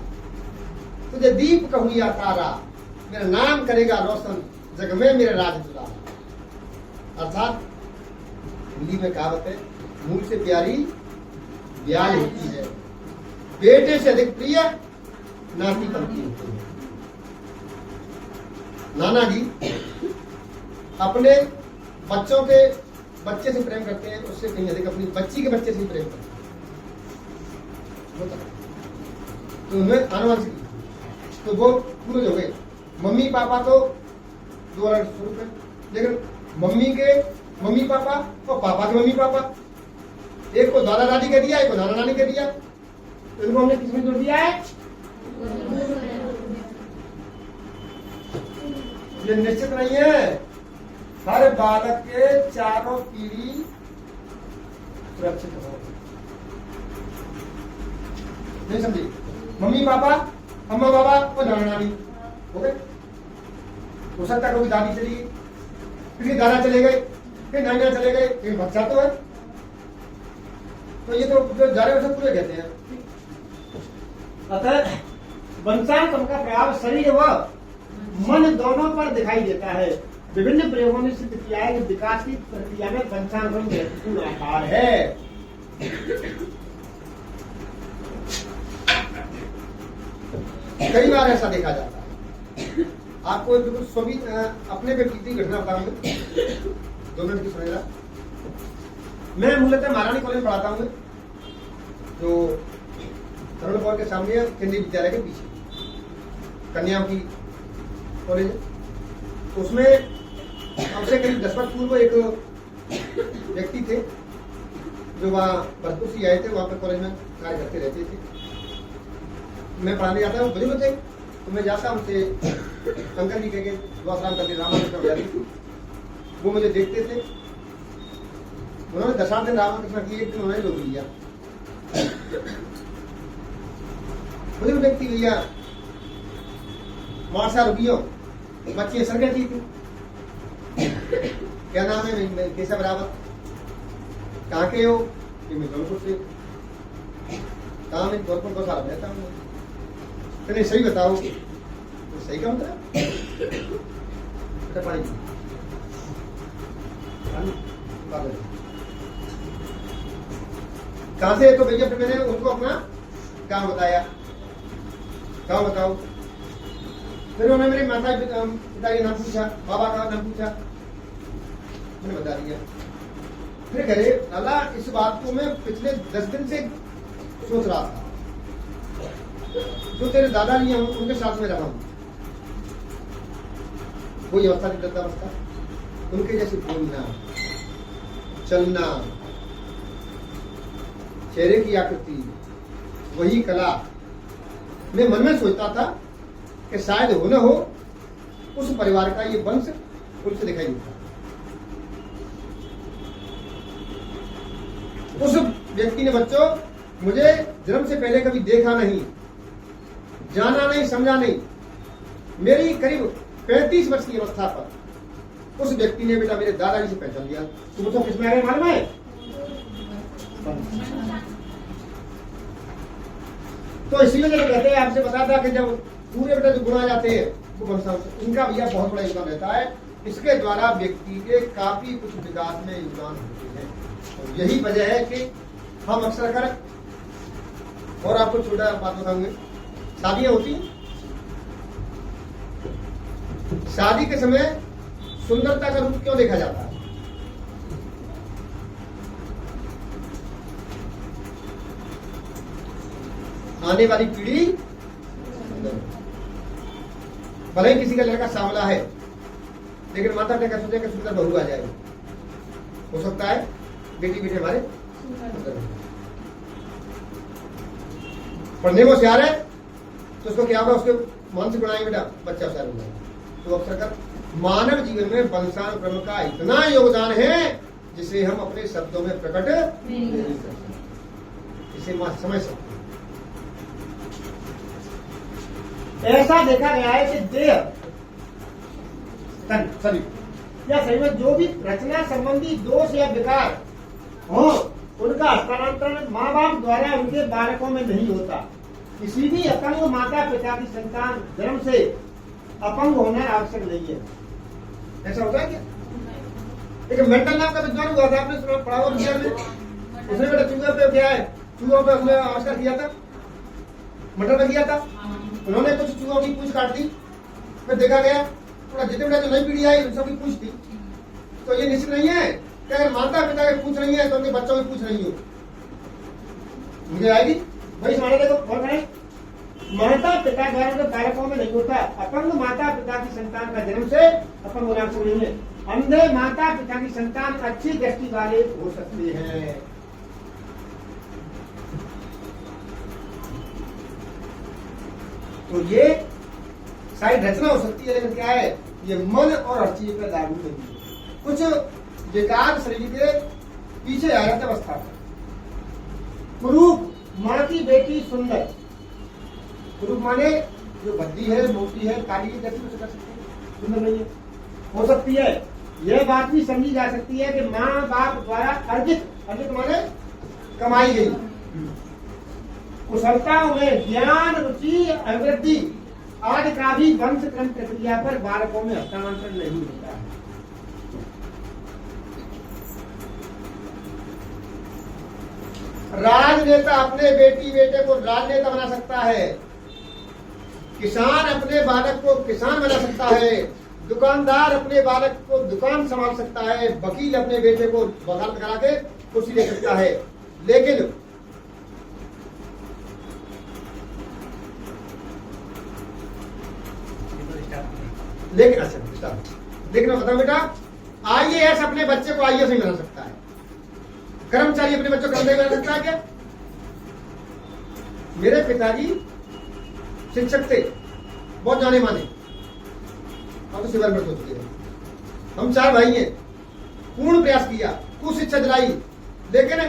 तुझे दीप कहूं या तारा, मेरा नाम करेगा रोशन जग में मेरा राज दुलारा। अर्थात हिंदी में कहावत है, मूल से प्यारी ब्याज होती है, बेटे से अधिक प्रिय नाती बनती होती है। नाना जी अपने बच्चों के बच्चे से प्रेम करते हैं, उससे कहीं अधिक अपनी बच्ची के बच्चे से प्रेम करते हैं। तो उन्हें आनुवंशिक, तो वो पूरे हो गए। मम्मी पापा तो दो अलग स्वरूप है, लेकिन मम्मी पापा और पापा के मम्मी पापा, एक को दादा दादी कह दिया, एक को नाना नानी कह दिया, तो इनको हमने किसमें जोड़ दिया है? ये निश्चित नहीं है हर बालक के चारों पीढ़ी सुरक्षित हो। नहीं समझी? मम्मी पापा, अम्मा बाबा और नाना नानी हो गए। हो सकता है कभी दादी चली गई, फिर दादा चले गए, फिर नानिया चले गए, फिर बच्चा तो है। तो ये तो जो जा रहे पूरे कहते हैं। अतः वंशानुक्रम का प्रभाव शरीर व मन दोनों पर दिखाई देता है। विभिन्न प्रयोगों ने सिद्ध किया है कि विकास की प्रक्रिया में वंशानुक्रम महत्वपूर्ण आधार है। कई बार ऐसा देखा जाता है। आपको बिल्कुल सभी अपने पे बीती घटना बताऊंगा, 2 मिनट की सुनेगा। मैं मूलतः महारानी कॉलेज में पढ़ाता हूँ, जो तरुण भवन के सामने है, केंद्रीय विद्यालय के पीछे कन्या की कॉलेज है। उसमें हमसे करीब 10 वर्ष पूर्व एक व्यक्ति थे जो वहाँ भरतपुर से आए थे, वहाँ पर कॉलेज में कार्य करते रहते थे। मैं पढ़ाने जाता हूँ, बुजुर्ग थे, तो मैं जाता उनसे अंकल जी कह के दुआसलाम करके रामाकृष्ण विद्यालय, वो मुझे देखते थे। उन्होंने 10 दिन रामाकृष्ण की, एक दिन उन्होंने लोग लिया। बुजुर्ग व्यक्ति भैया 5 रुपयों बच्ची सर गई थी। क्या नाम है? केशव रावत। कहाँ के हो? कि मैं जौनपुर से। कहाँ? मैं जौनपुर को साल रहता हूँ। चलिए सही बताओ, तो सही का मतलब पानी कहाँ से? तो भैया फिर मैंने उनको अपना काम बताया, काम बताओ। फिर उन्होंने मेरे माता पिता का नाम पूछा, बाबा का नाम पूछा, मैंने बता दिया। फिर कह रहे अल्लाह, इस बात को मैं पिछले 10 दिन से सोच रहा था, जो तेरे दादाजी हैं उनके साथ में रहा हूं, वही अवस्था की वृद्धावस्था, उनके जैसे बोलना, चलना, चेहरे की आकृति, वही कला। मैं मन में सोचता था कि शायद हो न हो उस परिवार का ये वंश उनसे दिखाई देता। उस व्यक्ति ने बच्चों मुझे जन्म से पहले कभी देखा नहीं, जाना नहीं, समझा नहीं। मेरी करीब 35 वर्ष की अवस्था पर उस व्यक्ति ने बेटा मेरे दादाजी से पहचान लिया। तो मुझे किसमें आ गए मालूम है? तो इसीलिए जब कहते हैं, आपसे बता था कि जब पूरे बेटा जो गुण आ जाते हैं वो वंशांश, इनका भैया बहुत बड़ा योगदान रहता है। इसके द्वारा व्यक्ति के काफी कुछ विकास में योगदान होते हैं। तो यही वजह है कि हम अक्सर कर, और आपको छोटा बात बताऊंगे, शादियां होती हैं, शादी के समय सुंदरता का रूप क्यों देखा जाता है? आने वाली पीढ़ी, भले ही किसी का लड़का सांवला है, लेकिन माता पिता क्या सोचे कि सुंदर बहू आ जाएगी। हो सकता है बेटी बेटे हमारे पढ़ने में होशियार है, तो उसको क्या होगा? उसके मानसिक बनाएंगे बेटा, बच्चा होशियार हो जाएगा। तो अक्सर कर मानव जीवन में वंशानुक्रम का इतना योगदान है जिसे हम अपने शब्दों में प्रकट नहीं कर सकते, इसे समझ सकते। ऐसा देखा गया है कि देह, शरीर या शरीर में जो भी रचना संबंधी दोष या विकार हो, उनका हस्तांतरण माँ बाप द्वारा उनके बालकों में नहीं होता। किसी भी अपंग माता पिता की संतान जन्म से अपंग होना आवश्यक नहीं है। ऐसा होता है क्या? एक मेंटल नाम का विद्वान हुआ था, आपने पढ़ा हुआ विज्ञान में, उसने बेटा चूहा पे क्या है, चूहा पे उसने आविष्कार किया था, मटर पे किया था। उन्होंने कुछ चूहों की पूंछ काट दी, फिर देखा गया थोड़ा जितने बड़ा जो नई पीढ़ी आई उन सबकी पूंछ थी। तो ये निश्चित नहीं है कि अगर माता पिता की पूंछ नहीं है तो उनके बच्चों की पूंछ नहीं हो, मुझे आएगी वही समाने। देखो और करें, माता पिता द्वारा उनके बालकों में नहीं होता। अपंग माता पिता की संतान का जन्म से अपंग होना आवश्यक नहीं है। अंधे माता पिता की संतान अच्छी दृष्टि वाले हो सकते हैं। तो ये सारी रचना हो सकती है, लेकिन क्या है, ये मन और हर चीज पर लागू नहीं है। कुछ विकार शरीर के पीछे आ जाता अवस्था पर। कुरूप, माँ की बेटी सुंदर। कुरूप माने जो भद्दी है, मोटी है, काली है, जैसी कर सकती है, सुंदर नहीं है। हो सकती है यह बात भी समझी जा सकती है कि माँ बाप द्वारा अर्जित, अर्जित माने कमाई गई कुशलताओं में ज्ञान, रुचि, अभिवृद्धि आदि का भी वंश क्रम प्रक्रिया पर बालकों में हस्तांतरण नहीं होता है। राजनेता अपने बेटी बेटे को राजनेता बना सकता है, किसान अपने बालक को किसान बना सकता है, दुकानदार अपने बालक को दुकान संभाल सकता है, वकील अपने बेटे को वकालत करा के कुर्सी ले सकता है। लेकिन अच्छा, लेकिन बताओ बेटा, आईएएस अपने बच्चे को आईएएस नहीं बना सकता है, कर्मचारी अपने बच्चों को कर्मचारी बना सकता है क्या? मेरे पिताजी शिक्षक थे, बहुत जाने माने, अब तो सेवानिवृत्त हो चुके हैं। हम 4 भाई हैं, पूर्ण प्रयास किया, कुछ शिक्षा दिलाई, लेकिन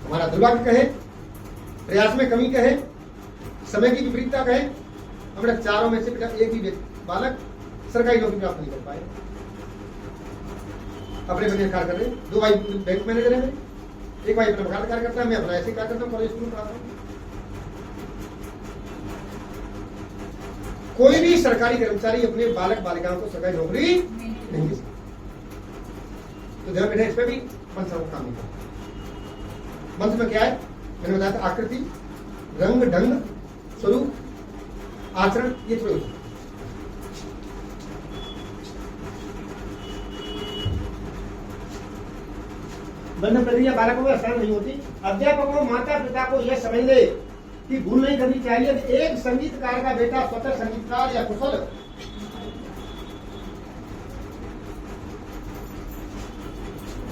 हमारा दुर्भाग्य कहे, प्रयास में कमी कहे, समय की विपरीतता कहे, हमारे चारों में से बेटा एक ही बालक सरकारी नौकरी प्राप्त नहीं कर पाए, अपने बने कार्य कर रहे हैं। 2 भाई बैंक मैनेजर हैं, एक भाई अपना मकान कार्य करता है, मैं अपना ऐसे कार्य करता हूँ, कॉलेज स्कूल में पढ़ाता हूँ। कोई भी सरकारी कर्मचारी अपने बालक बालिकाओं को सरकारी नौकरी नहीं दे सकता। तो ध्यान बेटा इस पर भी मंत्र को काम नहीं करता। मंत्र में क्या है मैंने बताया था, आकृति, रंग, ढंग, स्वरूप, आचरण, ये थोड़े बंधन प्रक्रिया बालकों में आसान नहीं होती। अध्यापकों माता पिता को यह समझ ले कि भूल नहीं करनी चाहिए कि एक संगीतकार का बेटा स्वतः संगीतकार या कुशल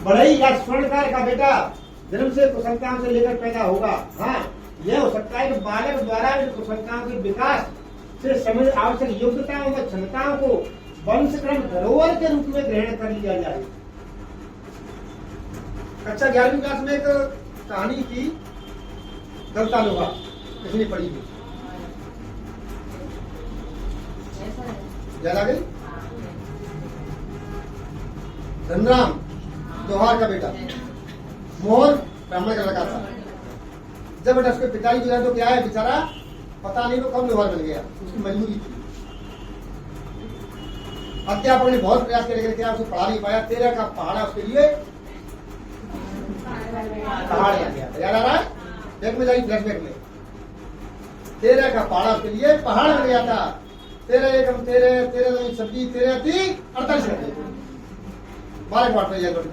बढ़ई या स्वर्णकार का बेटा जन्म से कुशलताओं से लेकर पैदा होगा। हाँ, यह हो सकता है कि बालक द्वारा इन कुशलताओं के विकास से समझ आवश्यक योग्यताओं व क्षमताओं को वंशक्रम धरोहर के रूप में ग्रहण कर लिया जाए। कक्षा 11वीं क्लास में एक कहानी थी, गलता लोहा, किसने पढ़ी थी? याद आ गई? धनराम दोहार का बेटा, मोहन ब्राह्मण का लड़का था। जब बेटा उसके पिताजी गुजरा तो क्या है बेचारा, पता नहीं वो कब लोहार बन गया, उसकी मजबूरी थी। अध्यापक ने बहुत प्रयास किया लेकिन क्या उसे पढ़ा नहीं पाया। 13 का पहाड़ा उसके लिए पहाड़ आ गया। याद आ रहा है? बैक में जाइए, फ्लैशबैक में 13 का पहाड़ा उसके लिए पहाड़ बन गया था। 13 एकम 13, 13 26, 13 30 48 कर दिए। 12 क्वार्टर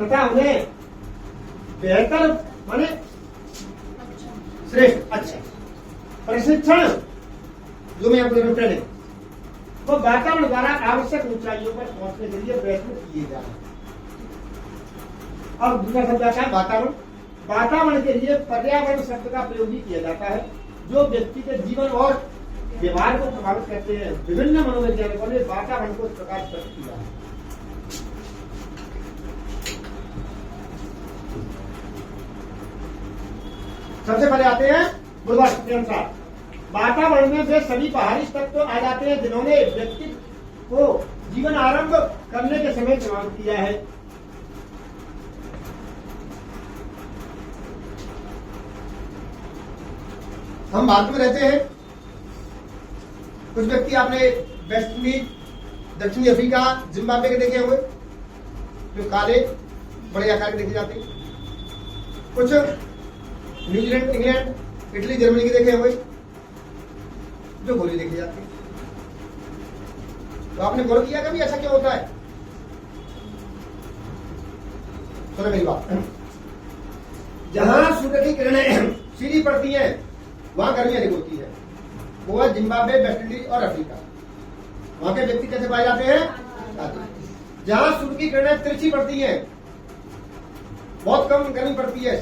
तथा उन्हें बेहतर माने श्रेष्ठ अच्छा प्रशिक्षण जो मैं आपको ट्रेनिंग वो वातावरण द्वारा आवश्यक ऊंचाइयों पर पहुंचने के लिए प्रयत्न किए जा रहे हैं। और दूसरा शब्द आता है वातावरण। वातावरण के लिए पर्यावरण शब्द का प्रयोग भी किया जाता है जो व्यक्ति के जीवन और व्यवहार को प्रभावित करते हैं। विभिन्न मनोवैज्ञानिकों ने वातावरण को इस प्रकार स्पष्ट किया है। सबसे पहले आते हैं बुधवार के अनुसार वातावरण में वे सभी बाहरी तत्व आ जाते हैं जिन्होंने व्यक्ति को जीवन आरंभ करने के समय प्रभावित किया है। हम भारत में रहते हैं, कुछ व्यक्ति आपने वेस्ट इंडीज, दक्षिणी अफ्रीका, जिम्बाब्वे के देखे होंगे जो काले बड़े आकार के देखे जाते हैं। कुछ न्यूजीलैंड, इंग्लैंड, इटली, जर्मनी के देखे होंगे जो गोली देखे जाते हैं। तो आपने गौर किया कभी ऐसा क्यों होता है? सुनो मेरी बात, जहां सूर्य की किरणें सीधी पड़ती हैं वहां गर्मी अधिक होती है। वो है जिम्बाब्वे, वेस्ट इंडीज और अफ्रीका। वहां के व्यक्ति कैसे पाए जाते हैं? जहां सूर्य की किरणें तिरछी पड़ती हैं, बहुत कम गर्मी पड़ती है,